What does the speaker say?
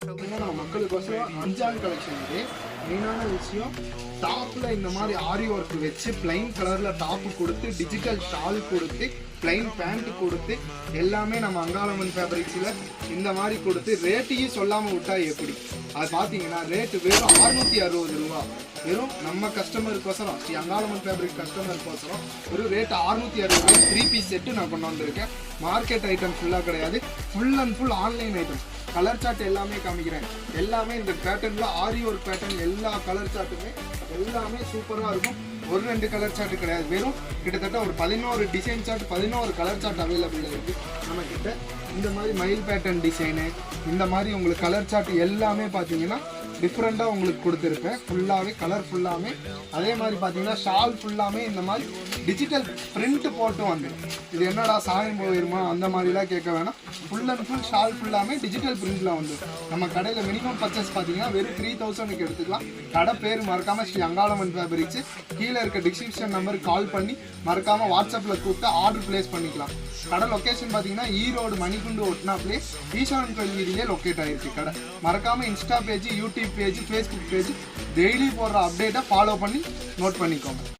நம்ம மக்களுக்கோசரம் ரம்ஜான் கலெக்ஷன் இது மெயினான விஷயம். டாப்பில் இந்த மாதிரி ஆரி ஒர்க் வச்சு பிளைன் கலரில் டாப்பு கொடுத்து டிஜிட்டல் ஷால் கொடுத்து பிளைன் பேண்ட் கொடுத்து எல்லாமே நம்ம அங்காளம்மன் ஃபேப்ரிக்ஸில் இந்த மாதிரி கொடுத்து ரேட்டையும் சொல்லாமல் விட்டா எப்படி? அது பார்த்தீங்கன்னா ரேட்டு வெறும் 660 ரூபா. வெறும் நம்ம கஸ்டமருக்கோசரம் ஸ்ரீ அங்காளம்மன் ஃபேப்ரிக் கஸ்டமருக்கோசரம் வெறும் ரேட்டு 660 ரூபா 3 பீஸ் செட்டு நான் கொண்டு வந்திருக்கேன். மார்க்கெட் ஐட்டம் ஃபுல்லாக கிடையாது, full and full online item. Colour chart எல்லாமே காமிக்கிறேன். எல்லாமே இந்த பேட்டர்னில் ஆரி ஒர்க் பேட்டர்ன் எல்லா கலர் சார்ட்டுமே எல்லாமே சூப்பராக இருக்கும். ஒரு 2 கலர் சார்ட்டு கிடையாது, வெறும் கிட்டத்தட்ட ஒரு 11 design chart 11 colour chart available இருக்குது நம்மக்கிட்ட. இந்த மாதிரி மயில் பேட்டர்ன் டிசைனு இந்த மாதிரி உங்களுக்கு கலர் சார்ட் எல்லாமே பார்த்தீங்கன்னா டிஃப்ரெண்ட்டாக உங்களுக்கு கொடுத்துருப்பேன். ஃபுல்லாகவே கலர் ஃபுல்லாமே. அதே மாதிரி பார்த்தீங்கன்னா ஷால் ஃபுல்லாமே இந்த மாதிரி டிஜிட்டல் பிரிண்ட் போட்டு வந்துடும். இது என்னடா சாயம் போயிருமா அந்த மாதிரிலாம் கேட்க வேணாம். ஃபுல் அண்ட் ஃபுல் ஷால் ஃபுல்லாமே டிஜிட்டல் பிரிண்டில் வந்துடும். நம்ம கடையில் மினிமம் பர்ச்சேஸ் பார்த்தீங்கன்னா வெறும் 3000க்கு எடுத்துக்கலாம். கடை பேர் மறக்காமல் ஸ்ரீ அங்காளம்மன் ஃபேப்ரிக்ஸ். கீழே இருக்க டிஸ்கிரிப்ஷன் நம்பருக்கு கால் பண்ணி மறக்காமல் வாட்ஸ்அப்பில் கூப்பிட்டு ஆர்டர் பிளேஸ் பண்ணிக்கலாம். கடை லொக்கேஷன் பார்த்தீங்கன்னா ஈரோடு மணிக்குண்டு ஒட்டினா பிளேஸ் ஈஸ்வரன் கோயில் வீதியிலே லொக்கேட் ஆகிருக்கு கடை. மறக்காமல் Insta page, YouTube page, Facebook page daily போடுற அப்டேட்டை ஃபாலோ பண்ணி நோட் பண்ணிக்கோங்க.